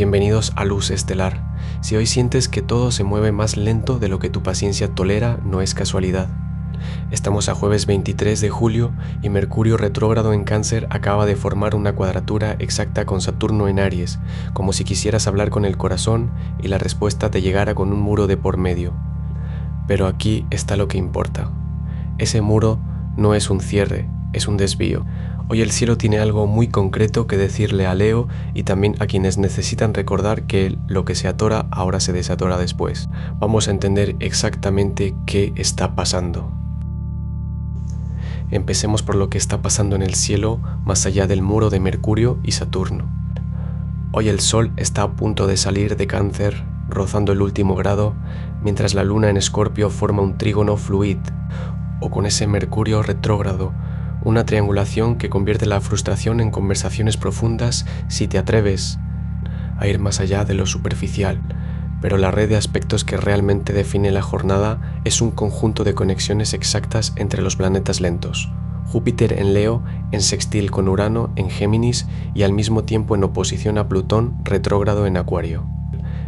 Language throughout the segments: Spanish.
Bienvenidos a Luz Estelar. Si hoy sientes que todo se mueve más lento de lo que tu paciencia tolera, no es casualidad. Estamos a jueves 23 de julio y Mercurio retrógrado en Cáncer acaba de formar una cuadratura exacta con Saturno en Aries, como si quisieras hablar con el corazón y la respuesta te llegara con un muro de por medio. Pero aquí está lo que importa. Ese muro no es un cierre, es un desvío. Hoy el cielo tiene algo muy concreto que decirle a Leo y también a quienes necesitan recordar que lo que se atora ahora se desatora después. Vamos a entender exactamente qué está pasando. Empecemos por lo que está pasando en el cielo más allá del muro de Mercurio y Saturno. Hoy el Sol está a punto de salir de Cáncer, rozando el último grado, mientras la Luna en Escorpio forma un trígono fluid, o con ese Mercurio retrógrado, una triangulación que convierte la frustración en conversaciones profundas si te atreves a ir más allá de lo superficial. Pero la red de aspectos que realmente define la jornada es un conjunto de conexiones exactas entre los planetas lentos. Júpiter en Leo, en sextil con Urano en Géminis y al mismo tiempo en oposición a Plutón retrógrado en Acuario.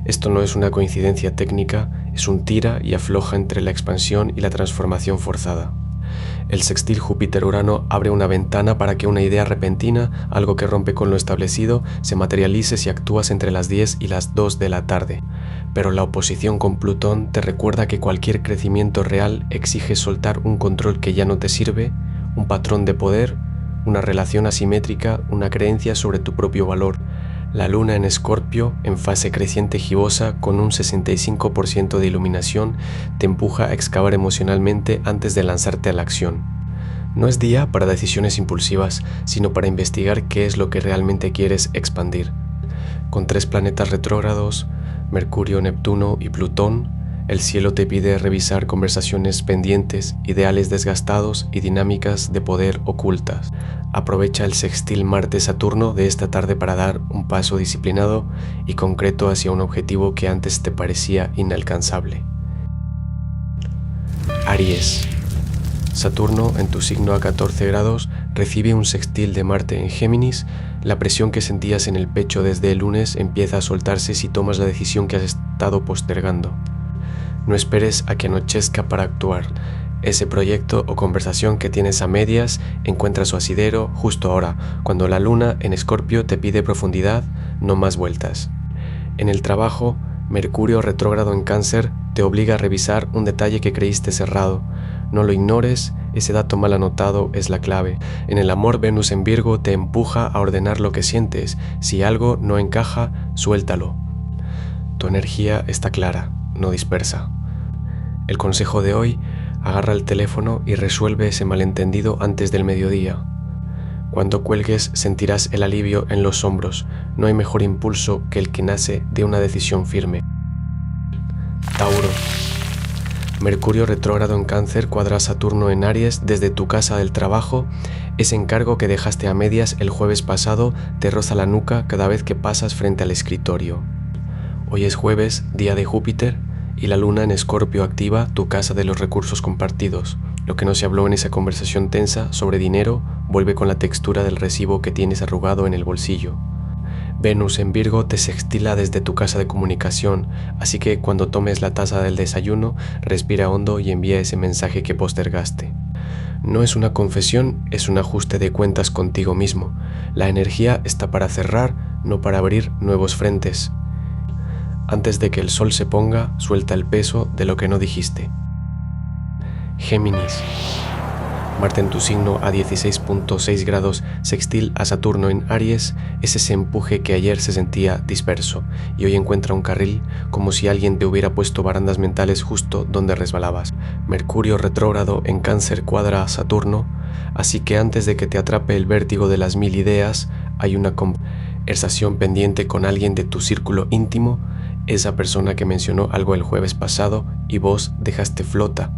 Esto no es una coincidencia técnica, es un tira y afloja entre la expansión y la transformación forzada. El sextil Júpiter-Urano abre una ventana para que una idea repentina, algo que rompe con lo establecido, se materialice si actúas entre las 10 y las 2 de la tarde. Pero la oposición con Plutón te recuerda que cualquier crecimiento real exige soltar un control que ya no te sirve, un patrón de poder, una relación asimétrica, una creencia sobre tu propio valor. La Luna en Escorpio, en fase creciente gibosa, con un 65% de iluminación, te empuja a excavar emocionalmente antes de lanzarte a la acción. No es día para decisiones impulsivas, sino para investigar qué es lo que realmente quieres expandir. Con 3 planetas retrógrados, Mercurio, Neptuno y Plutón, el cielo te pide revisar conversaciones pendientes, ideales desgastados y dinámicas de poder ocultas. Aprovecha el sextil Marte-Saturno de esta tarde para dar un paso disciplinado y concreto hacia un objetivo que antes te parecía inalcanzable. Aries. Saturno, en tu signo a 14 grados, recibe un sextil de Marte en Géminis. La presión que sentías en el pecho desde el lunes empieza a soltarse si tomas la decisión que has estado postergando. No esperes a que anochezca para actuar. Ese proyecto o conversación que tienes a medias encuentra su asidero justo ahora, cuando la Luna en Escorpio te pide profundidad, no más vueltas. En el trabajo, Mercurio retrógrado en Cáncer te obliga a revisar un detalle que creíste cerrado. No lo ignores, ese dato mal anotado es la clave. En el amor, Venus en Virgo te empuja a ordenar lo que sientes. Si algo no encaja, suéltalo. Tu energía está clara, no dispersa. El consejo de hoy: agarra el teléfono y resuelve ese malentendido antes del mediodía. Cuando cuelgues sentirás el alivio en los hombros. No hay mejor impulso que el que nace de una decisión firme. Tauro. Mercurio retrógrado en Cáncer cuadra Saturno en Aries desde tu casa del trabajo. Ese encargo que dejaste a medias el jueves pasado te roza la nuca cada vez que pasas frente al escritorio. Hoy es jueves, día de Júpiter, y la Luna en Escorpio activa tu casa de los recursos compartidos. Lo que no se habló en esa conversación tensa sobre dinero vuelve con la textura del recibo que tienes arrugado en el bolsillo. Venus en Virgo te sextila desde tu casa de comunicación, así que cuando tomes la taza del desayuno, respira hondo y envía ese mensaje que postergaste. No es una confesión, es un ajuste de cuentas contigo mismo. La energía está para cerrar, no para abrir nuevos frentes. Antes de que el sol se ponga, suelta el peso de lo que no dijiste. Géminis. Marte en tu signo a 16.6 grados sextil a Saturno en Aries es ese empuje que ayer se sentía disperso y hoy encuentra un carril, como si alguien te hubiera puesto barandas mentales justo donde resbalabas. Mercurio retrógrado en Cáncer cuadra a Saturno, así que antes de que te atrape el vértigo de las 1000 ideas, hay una conversación pendiente con alguien de tu círculo íntimo, esa persona que mencionó algo el jueves pasado y vos dejaste flota.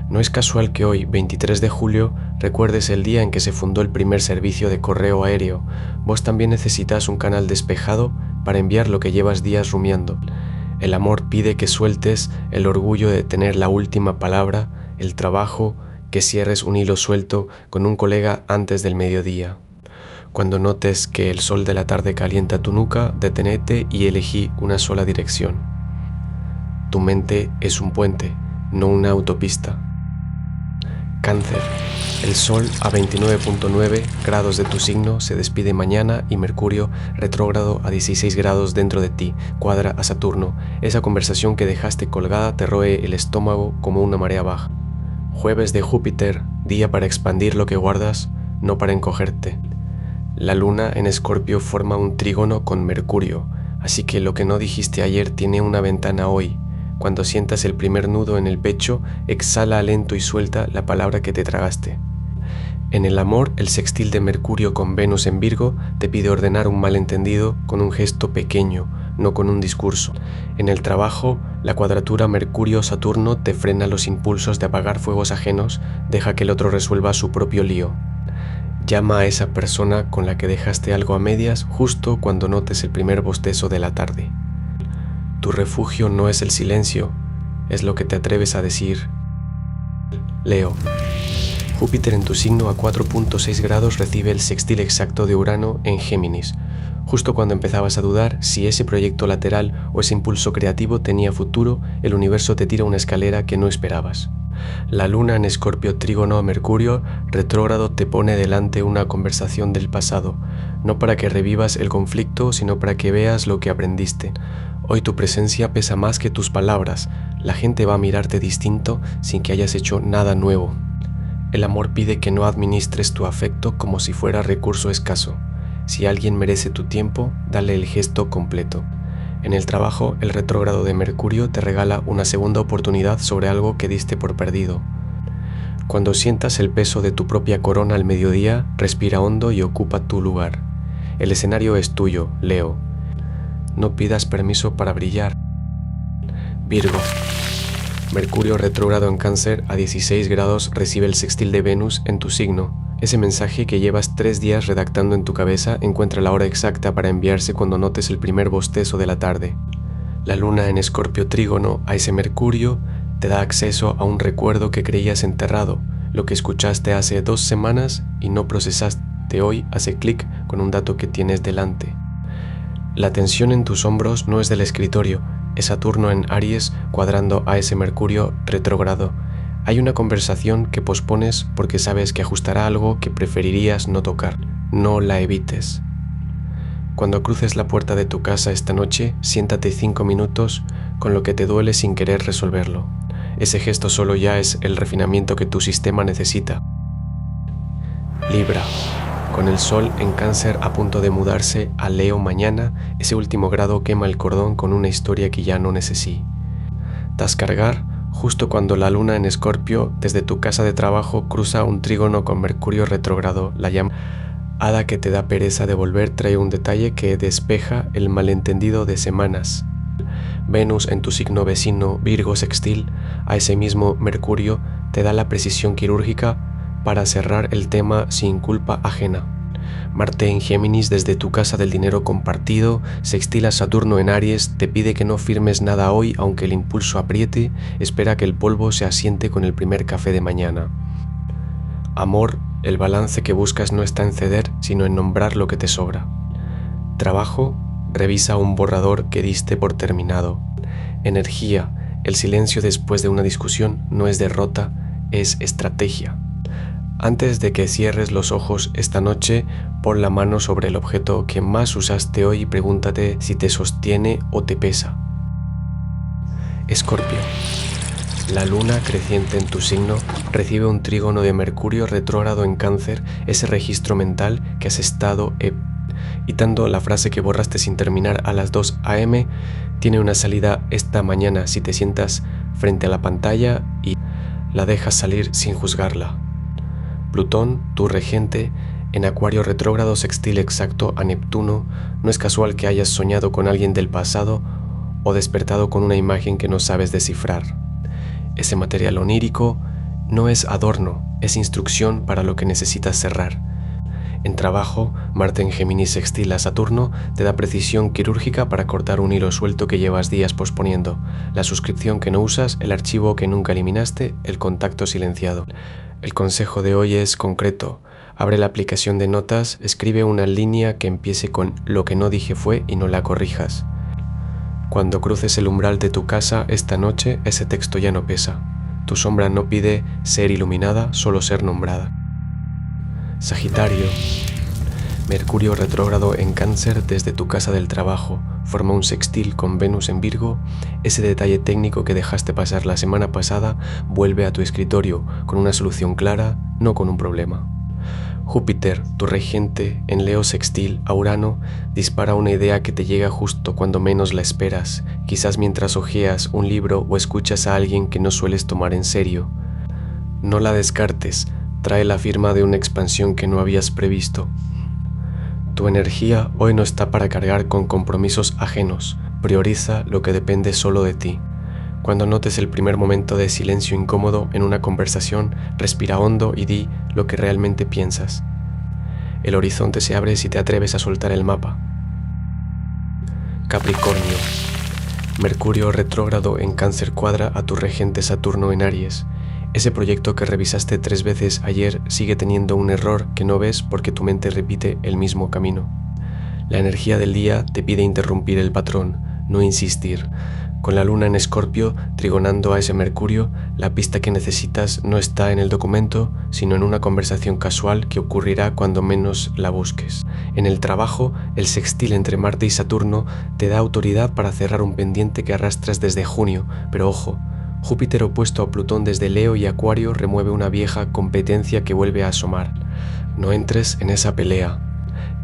No es casual que hoy, 23 de julio, recuerdes el día en que se fundó el primer servicio de correo aéreo. Vos también necesitas un canal despejado para enviar lo que llevas días rumiando. El amor pide que sueltes el orgullo de tener la última palabra, el trabajo, que cierres un hilo suelto con un colega antes del mediodía. Cuando notes que el sol de la tarde calienta tu nuca, detenete y elegí una sola dirección. Tu mente es un puente, no una autopista. Cáncer. El Sol a 29.9 grados de tu signo se despide mañana y Mercurio, retrógrado a 16 grados dentro de ti, cuadra a Saturno. Esa conversación que dejaste colgada te roe el estómago como una marea baja. Jueves de Júpiter, día para expandir lo que guardas, no para encogerte. La Luna en Escorpio forma un trígono con Mercurio, así que lo que no dijiste ayer tiene una ventana hoy. Cuando sientas el primer nudo en el pecho, exhala lento y suelta la palabra que te tragaste. En el amor, el sextil de Mercurio con Venus en Virgo te pide ordenar un malentendido con un gesto pequeño, no con un discurso. En el trabajo, la cuadratura Mercurio-Saturno te frena los impulsos de apagar fuegos ajenos, deja que el otro resuelva su propio lío. Llama a esa persona con la que dejaste algo a medias justo cuando notes el primer bostezo de la tarde. Tu refugio no es el silencio, es lo que te atreves a decir. Leo. Júpiter en tu signo a 4.6 grados recibe el sextil exacto de Urano en Géminis, justo cuando empezabas a dudar si ese proyecto lateral o ese impulso creativo tenía futuro, el universo te tira una escalera que no esperabas. La Luna en Escorpio trígono a Mercurio, retrógrado, te pone delante una conversación del pasado, no para que revivas el conflicto, sino para que veas lo que aprendiste. Hoy tu presencia pesa más que tus palabras, la gente va a mirarte distinto sin que hayas hecho nada nuevo. El amor pide que no administres tu afecto como si fuera recurso escaso. Si alguien merece tu tiempo, dale el gesto completo. En el trabajo, el retrógrado de Mercurio te regala una segunda oportunidad sobre algo que diste por perdido. Cuando sientas el peso de tu propia corona al mediodía, respira hondo y ocupa tu lugar. El escenario es tuyo, Leo. No pidas permiso para brillar. Virgo. Mercurio retrógrado en Cáncer a 16 grados recibe el sextil de Venus en tu signo. Ese mensaje que llevas 3 días redactando en tu cabeza encuentra la hora exacta para enviarse cuando notes el primer bostezo de la tarde. La Luna en Escorpio trígono a ese Mercurio te da acceso a un recuerdo que creías enterrado, lo que escuchaste hace 2 semanas y no procesaste hoy hace clic con un dato que tienes delante. La tensión en tus hombros no es del escritorio, es Saturno en Aries cuadrando a ese Mercurio retrógrado. Hay una conversación que pospones porque sabes que ajustará algo que preferirías no tocar. No la evites. Cuando cruces la puerta de tu casa esta noche, siéntate 5 minutos con lo que te duele sin querer resolverlo. Ese gesto solo ya es el refinamiento que tu sistema necesita. Libra. Con el Sol en Cáncer a punto de mudarse a Leo mañana, ese último grado quema el cordón con una historia que ya no necesitas cargar, justo cuando la Luna en Escorpio desde tu casa de trabajo cruza un trígono con Mercurio retrógrado. La llamada que te da pereza de volver trae un detalle que despeja el malentendido de semanas. Venus en tu signo vecino Virgo sextil a ese mismo Mercurio te da la precisión quirúrgica para cerrar el tema sin culpa ajena. Marte en Géminis desde tu casa del dinero compartido, sextila Saturno en Aries, te pide que no firmes nada hoy aunque el impulso apriete, espera que el polvo se asiente con el primer café de mañana. Amor, el balance que buscas no está en ceder, sino en nombrar lo que te sobra. Trabajo, revisa un borrador que diste por terminado. Energía, el silencio después de una discusión no es derrota, es estrategia. Antes de que cierres los ojos esta noche, pon la mano sobre el objeto que más usaste hoy y pregúntate si te sostiene o te pesa. Escorpio. La Luna creciente en tu signo recibe un trígono de Mercurio retrógrado en Cáncer, ese registro mental que has estado editando. La frase que borraste sin terminar a las 2 a.m. tiene una salida esta mañana si te sientas frente a la pantalla y la dejas salir sin juzgarla. Plutón, tu regente, en Acuario retrógrado sextil exacto a Neptuno, no es casual que hayas soñado con alguien del pasado o despertado con una imagen que no sabes descifrar. Ese material onírico no es adorno, es instrucción para lo que necesitas cerrar. En trabajo, Marte en Géminis sextil a Saturno te da precisión quirúrgica para cortar un hilo suelto que llevas días posponiendo, la suscripción que no usas, el archivo que nunca eliminaste, el contacto silenciado. El consejo de hoy es concreto. Abre la aplicación de notas, escribe una línea que empiece con "lo que no dije fue" y no la corrijas. Cuando cruces el umbral de tu casa esta noche, ese texto ya no pesa. Tu sombra no pide ser iluminada, solo ser nombrada. Sagitario. Mercurio retrógrado en Cáncer desde tu casa del trabajo forma un sextil con Venus en Virgo. Ese detalle técnico que dejaste pasar la semana pasada vuelve a tu escritorio con una solución clara, no con un problema. Júpiter, tu regente en Leo sextil a Urano, dispara una idea que te llega justo cuando menos la esperas, quizás mientras hojeas un libro o escuchas a alguien que no sueles tomar en serio. No la descartes, trae la firma de una expansión que no habías previsto. Tu energía hoy no está para cargar con compromisos ajenos, prioriza lo que depende solo de ti. Cuando notes el primer momento de silencio incómodo en una conversación, respira hondo y di lo que realmente piensas. El horizonte se abre si te atreves a soltar el mapa. Capricornio. Mercurio retrógrado en Cáncer cuadra a tu regente Saturno en Aries. Ese proyecto que revisaste 3 veces ayer sigue teniendo un error que no ves porque tu mente repite el mismo camino. La energía del día te pide interrumpir el patrón, no insistir. Con la luna en Escorpio trigonando a ese Mercurio, la pista que necesitas no está en el documento, sino en una conversación casual que ocurrirá cuando menos la busques. En el trabajo, el sextil entre Marte y Saturno te da autoridad para cerrar un pendiente que arrastras desde junio, pero ojo, Júpiter opuesto a Plutón desde Leo y Acuario remueve una vieja competencia que vuelve a asomar. No entres en esa pelea.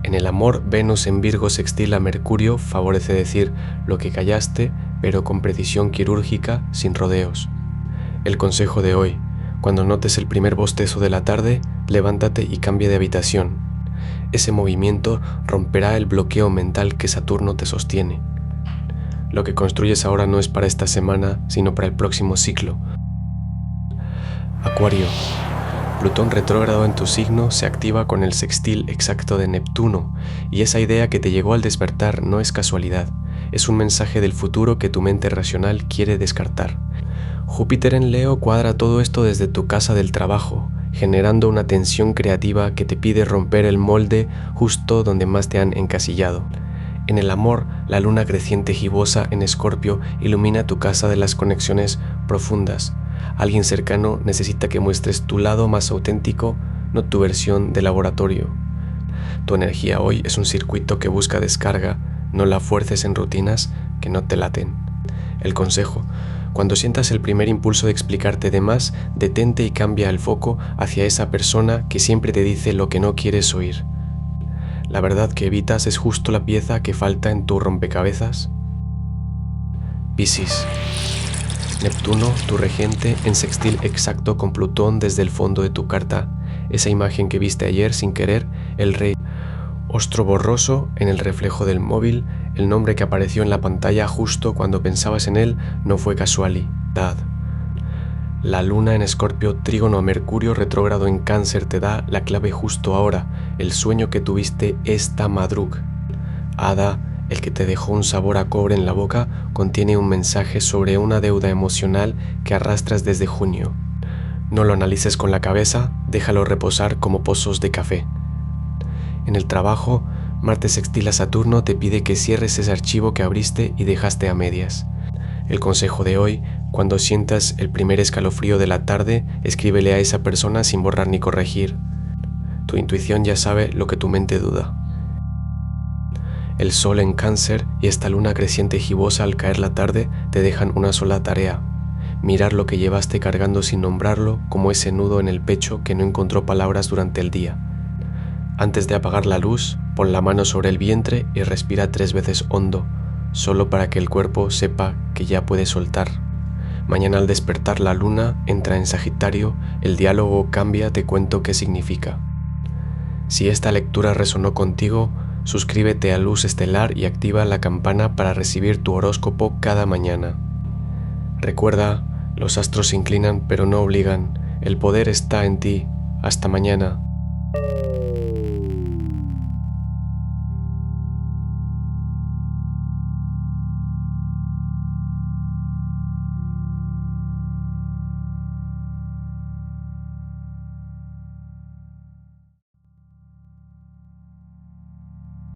En el amor, Venus en Virgo sextil a Mercurio favorece decir lo que callaste, pero con precisión quirúrgica, sin rodeos. El consejo de hoy: cuando notes el primer bostezo de la tarde, levántate y cambia de habitación. Ese movimiento romperá el bloqueo mental que Saturno te sostiene. Lo que construyes ahora no es para esta semana, sino para el próximo ciclo. Acuario. Plutón retrógrado en tu signo se activa con el sextil exacto de Neptuno, y esa idea que te llegó al despertar no es casualidad, es un mensaje del futuro que tu mente racional quiere descartar. Júpiter en Leo cuadra todo esto desde tu casa del trabajo, generando una tensión creativa que te pide romper el molde justo donde más te han encasillado. En el amor, la luna creciente gibosa en Escorpio ilumina tu casa de las conexiones profundas. Alguien cercano necesita que muestres tu lado más auténtico, no tu versión de laboratorio. Tu energía hoy es un circuito que busca descarga, no la fuerces en rutinas que no te laten. El consejo: cuando sientas el primer impulso de explicarte de más, detente y cambia el foco hacia esa persona que siempre te dice lo que no quieres oír. La verdad que evitas es justo la pieza que falta en tu rompecabezas. Piscis. Neptuno, tu regente, en sextil exacto con Plutón desde el fondo de tu carta. Esa imagen que viste ayer sin querer, el rey ostro borroso en el reflejo del móvil, el nombre que apareció en la pantalla justo cuando pensabas en él no fue casualidad. La luna en Escorpio trígono a Mercurio retrógrado en Cáncer te da la clave justo ahora. El sueño que tuviste esta madrug. Hada, el que te dejó un sabor a cobre en la boca, contiene un mensaje sobre una deuda emocional que arrastras desde junio. No lo analices con la cabeza, déjalo reposar como pozos de café. En el trabajo, Marte sextil a Saturno te pide que cierres ese archivo que abriste y dejaste a medias. El consejo de hoy: cuando sientas el primer escalofrío de la tarde, escríbele a esa persona sin borrar ni corregir. Tu intuición ya sabe lo que tu mente duda. El sol en Cáncer y esta luna creciente gibosa al caer la tarde te dejan una sola tarea: mirar lo que llevaste cargando sin nombrarlo, como ese nudo en el pecho que no encontró palabras durante el día. Antes de apagar la luz, pon la mano sobre el vientre y respira 3 veces hondo, solo para que el cuerpo sepa que ya puede soltar. Mañana al despertar la luna entra en Sagitario, el diálogo cambia, te cuento qué significa. Si esta lectura resonó contigo, suscríbete a Luz Estelar y activa la campana para recibir tu horóscopo cada mañana. Recuerda, los astros se inclinan pero no obligan, el poder está en ti. Hasta mañana.